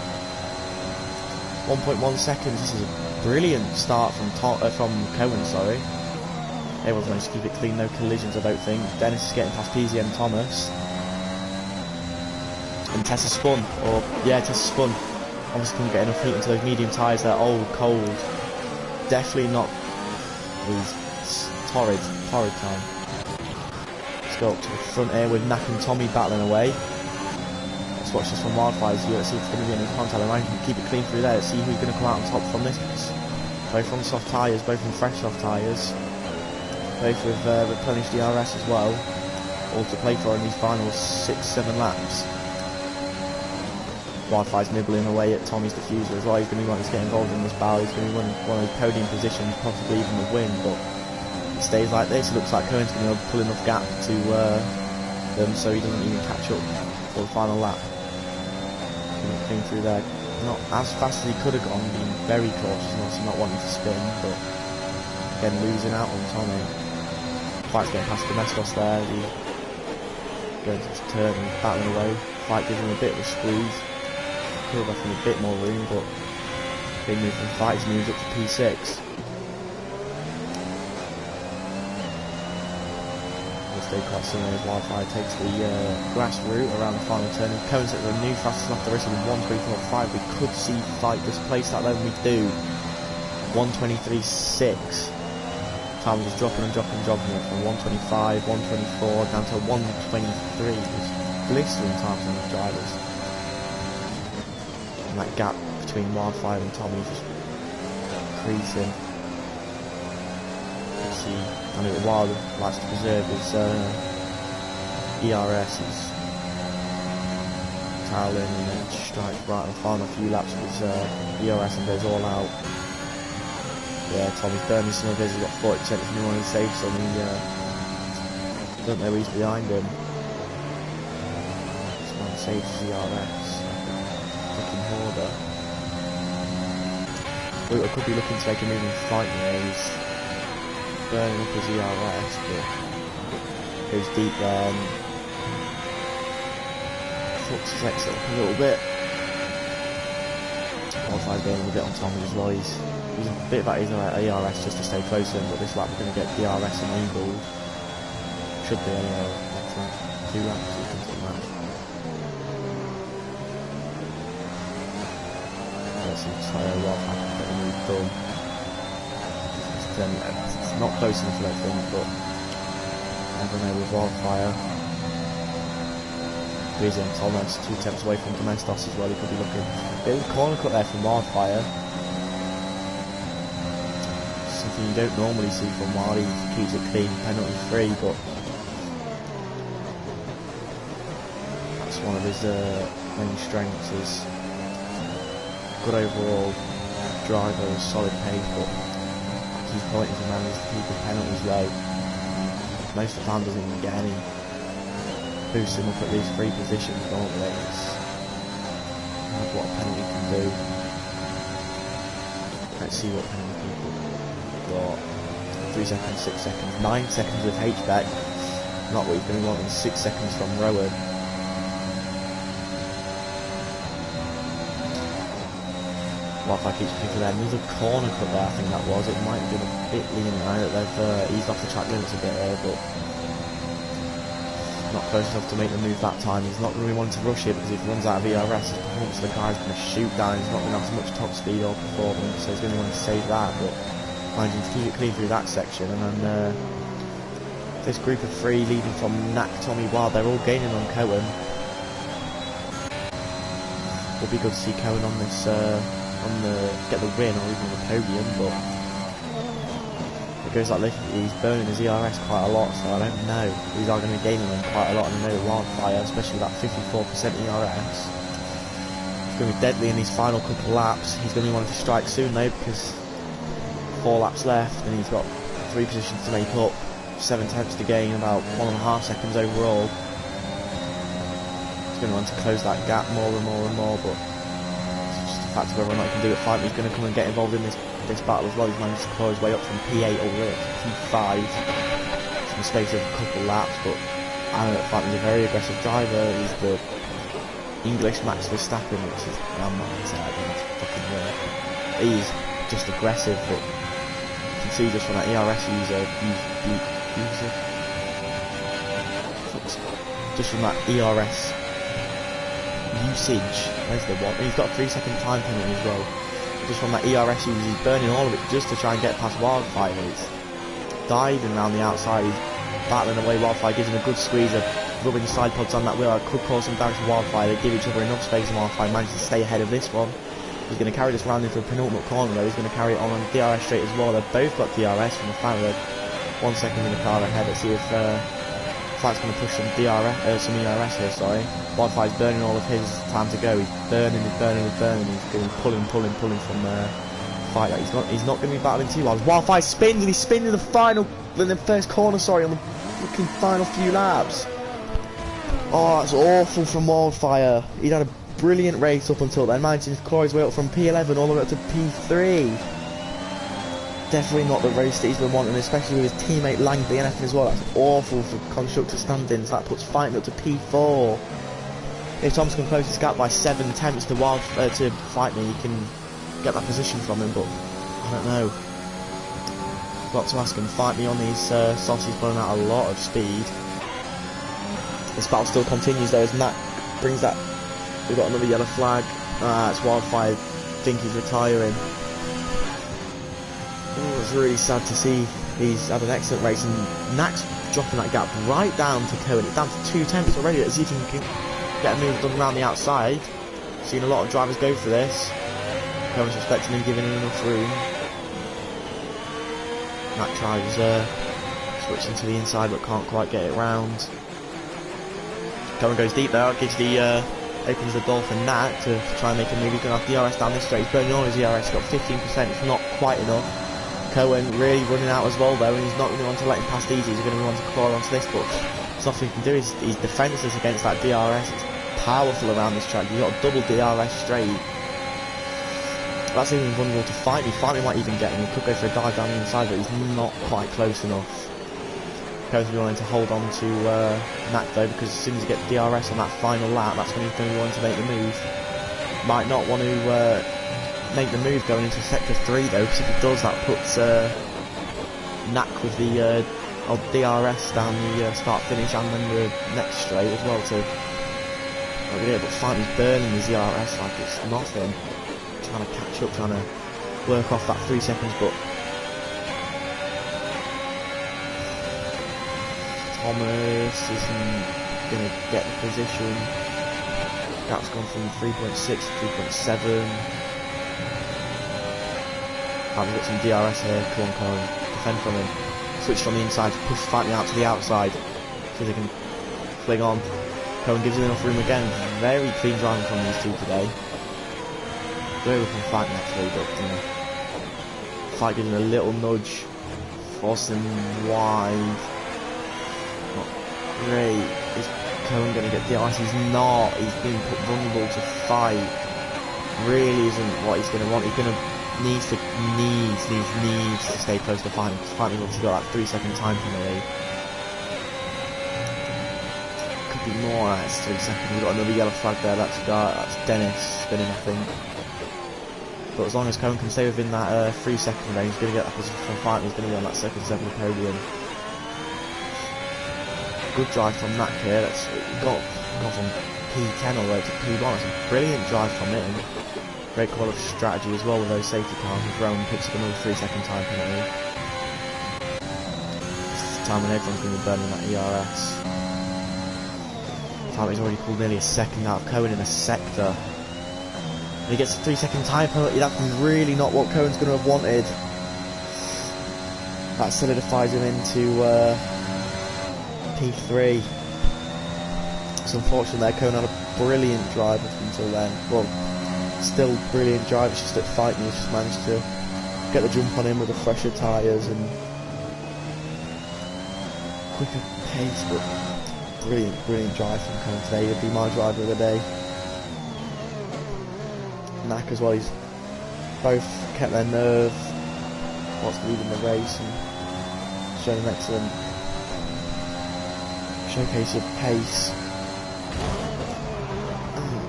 Speaker 1: 1.1 seconds. This is a brilliant start from Cohen, sorry. Everyone's managed to keep it clean, no collisions I don't think. Dennis is getting past PZ and Thomas. And Tessa spun, Tessa spun. Obviously couldn't get enough heat into those medium tyres, they're old, cold. Definitely not these torrid time. Let's go up to the front here with Knack and Tommy battling away. Let's watch this from Wildfire's view. Let's see if it's going to be any contact. They might keep it clean through there. Let's see who's going to come out on top from this. Both on soft tyres, both on fresh soft tyres. Both with replenished DRS as well. All to play for in these final 6-7 laps. Wildfire's nibbling away at Tommy's diffuser as well. He's going to be wanting to get involved in this battle. He's going to be winning one of the podium positions, possibly even the win, but if it stays like this, it looks like Cohen's going to pull enough gap to them so he doesn't even catch up for the final lap. Clean through there, not as fast as he could have gone, being very cautious and obviously not wanting to spin, but again losing out on Tommy. Fight's getting past Domestos there, he goes to his turn and he's battling away. Fight gives him a bit of a squeeze. Could have left him a bit more room, but big move from Fight, he's moved up to P6. Stay quite similar as Wildfire takes the grass route around the final turn. And Cohen sets a new fastest lap the race with 1:34.5. We could see Fight displace that, then we do. 1:23.6. Time was dropping it from 1:25, 1:24 down to 1:23. It's blistering times on the drivers. And that gap between Wildfire and Tommy just increasing. I know Wild likes to preserve his ERS, his Carolyn, and then strikes right on the final few laps of his ERS and goes all out. Yeah, Tommy's burning some of his, he's got 40% if anyone is safe, so he doesn't know he's behind him. This man saves his ERS. Looking Horder. Luta could be looking to make a move and fight here. He's burning up his ERS, but goes deep there and fucks his exit up a little bit. Wildfire going a bit on Tommy as well. He's a bit about his ERS just to stay close to him, but this lap we're going to get DRS enabled. Should be anyway, I think. 2 laps or something like that. There's some tyre Wildfire can get the move done. It's not close enough, I don't think, but never know with Wildfire. Breezy and Thomas, 2 attempts away from Domestos as well. He could be looking. Bit of a corner cut there from Wildfire. something you don't normally see from Wiley. He keeps it clean, penalty free, but that's one of his main strengths, is good overall driver, solid pace, but key point is he manages to keep his penalties low. Most of the time doesn't even get any. Boosts him up at least 3 positions normally. That's what a penalty can do. Let's see what penalty people got. 3 seconds, 6 seconds, 9 seconds with H-back. Not what he's going to want in 6 seconds from Rowan. Wildfire keeps picking there. Another corner cut there, I think that was. It might have been a bit lenient. I know that they've eased off the track limits a bit here, but not close enough to make the move that time. He's not really wanting to rush it, because if he runs out of ERS, his performance of the guy's going to shoot down. He's not going to have as much top speed or performance, so he's going to want to save that, but managing to keep it clean through that section. And then this group of 3 leading from Knack, Tommy Wild, they're all gaining on Cohen. Would be good to see Cohen on this, get the win or even the podium, but it goes like this. He's burning his ERS quite a lot, so I don't know. These are going to be gaining on quite a lot, and I know Wildfire, especially with that 54% ERS, is going to be deadly in these final couple of laps. He's going to be wanting to strike soon though, because 4 laps left, and he's got 3 positions to make up, 7 tenths to gain, about 1.5 seconds overall. He's going to want to close that gap more and more and more, but fact of whether or not he can do it fine. He's going to come and get involved in this battle as well. He's managed to claw his way up from P8 all the way up to P5 in the space of a couple of laps, but I know that Franklin's a very aggressive driver. He's the English Max Verstappen, which is, I'm not going to say that, it's fucking weird. He's just aggressive, but you can see just from that ERS just from that ERS usage, where's the one? He's got a 3-second time penalty as well. Just from that ERS usage, he's burning all of it just to try and get past Wildfire. He's diving around the outside, he's battling away. Wildfire gives him a good squeeze of rubbing side pods on that wheel. That could cause some damage to Wildfire. They give each other enough space, and Wildfire manages to stay ahead of this one. He's going to carry this round into the penultimate corner though. He's going to carry it on DRS straight as well. They've both got DRS from the fact that 1 second in the car ahead. Let's see if Flight's going to push some some ERS here, sorry. Wildfire's burning all of his time to go. He's burning. He's going pulling from Fight. He's not going to be battling too hard. Wildfire spins, and he's spinning in the first corner, sorry, on the fucking final few laps. Oh, that's awful from Wildfire. He'd had a brilliant race up until then, managing to claw his way up from P11 all the way up to P3. Definitely not the race that he's been wanting, especially with his teammate Lang DNF as well. That's awful for constructor standings. That puts Fighting up to P4. If Thomas can close this gap by 7 attempts to Fight Me, he can get that position from him, but I don't know. Got to ask him. Fight Me on these softs, he's pulling out a lot of speed. This battle still continues though, as Nat brings that. We've got another yellow flag. It's Wildfire. I think he's retiring. Oh, it's really sad to see. He's had an excellent race, and Nack's dropping that gap right down to Cohen. It's down to 2 tenths already. Let's see if he can get a move done around the outside. Seen a lot of drivers go for this. Cohen's respecting him, giving him enough room. Nack tries switching to the inside, but can't quite get it round. Cohen goes deep there. Gives the opens the door for Nack to try and make a move. He's going to have DRS down this straight. He's burning all his ERS. Got 15%. It's not quite enough. Cohen really running out as well though, and he's not going to want to let him pass easy. He's going to want to claw onto this, but there's nothing he can do. He's defenceless against that DRS. It's powerful around this track. You've got a double DRS straight. That's even vulnerable to Fight Me. Fight Me might even get him. He could go for a dive down the inside, but he's not quite close enough. Cohen's going to be wanting to hold on to Nack though, because as soon as he gets DRS on that final lap, that's when he's going to be wanting to make the move. Might not want to make the move going into sector 3 though, because if it does, that puts Nack with the old DRS down the start finish and then the next straight as well to but Fight Me's burning his ERS like it's nothing. Trying to catch up, trying to work off that 3 seconds, but Thomas isn't going to get the position. Gap's gone from 3.6 to 3.7. Right, we've got some DRS here. Come on, Cohen. Defend from him. Switch from the inside to push slightly out to the outside. See if they can fling on. Cohen gives him enough room again. Very clean driving from these two today. Very looking fight naturally, but fight giving a little nudge. Forcing wide. Not great. Is Cohen going to get DRS? He's not. He's being put vulnerable to fight. Really isn't what he's going to want. He's going to needs to stay close to fighting. Because fighting obviously got that 3-second time penalty. Could be more. That's 3 seconds. We've got another yellow flag there. That's Dennis spinning, I think. But as long as Cohen can stay within that 3-second range, he's going to get that position for fighting. He's going to be on that second podium. Good drive from Mac here. That's got from P10 all the way to P1. That's a brilliant drive from him. Great call of strategy as well with those safety cars. As Rowan picks up another 3-second time penalty. This time when everyone's going to be burning that ERS. Time he's already pulled nearly a second out of Cohen in a sector. And he gets a 3-second time penalty. That's really not what Cohen's going to have wanted. That solidifies him into P3. It's unfortunate there. Cohen had a brilliant drive up until then. Well, still brilliant drive. It's just that fighting he's just managed to get the jump on him with the fresher tyres and quicker pace. But brilliant drive from Cohen today. He'll be my driver of the day. Knack as well. He's both kept their nerve whilst leading the race and shown an excellent showcase of pace.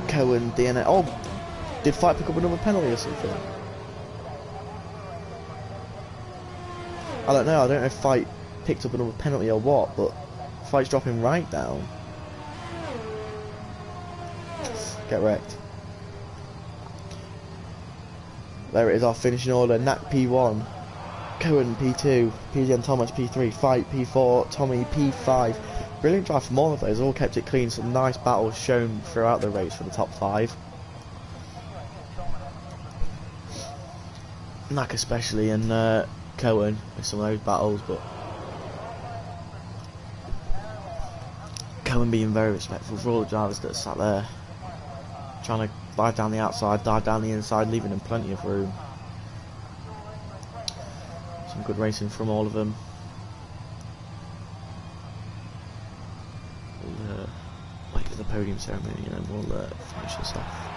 Speaker 1: Cohen, DNA. Oh, did Fight pick up another penalty or something? I don't know. I don't know if Fight picked up another penalty or what, but Fight's dropping right down. Get wrecked. There it is, our finishing order. Knack P1, Cohen P2, PG and Thomas P3, Fight P4, Tommy P5. Brilliant drive from all of those, all kept it clean. Some nice battles shown throughout the race for the top 5. Knack especially, and Cohen with some of those battles, but Cohen being very respectful for all the drivers that sat there, trying to dive down the outside, dive down the inside, leaving them plenty of room. Some good racing from all of them. We'll wait for the podium ceremony and then we'll finish this off.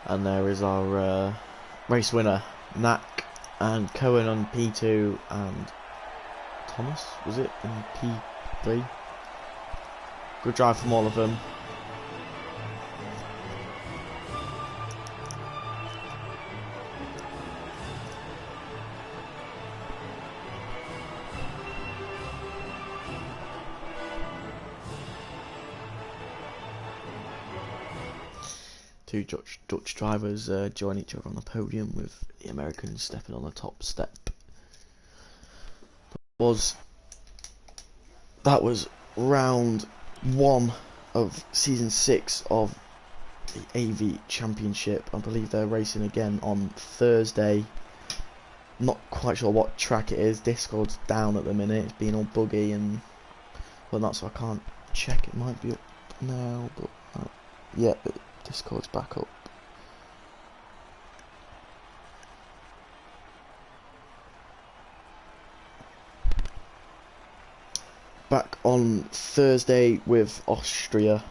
Speaker 1: And there is our race winner, Knack, and Cohen on P2, and Thomas, was it, in P3? Good drive from all of them. Two Dutch drivers join each other on the podium, with the Americans stepping on the top step. That was round 1 of season 6 of the AV Championship. I believe they're racing again on Thursday. Not quite sure what track it is. Discord's down at the minute. It's been all buggy and whatnot, so I can't check. It might be up now, but yeah. Discord's back up. Back on Thursday with Austria.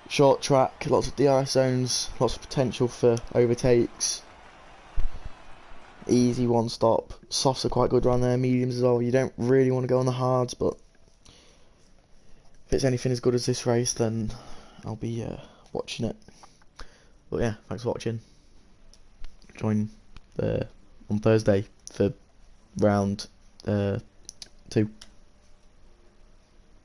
Speaker 1: Short track, lots of DRS zones, lots of potential for overtakes. Easy one stop. Softs are quite good around there, mediums as well. You don't really want to go on the hards, but if it's anything as good as this race, then I'll be watching it. But yeah, thanks for watching. Join on Thursday for round 2.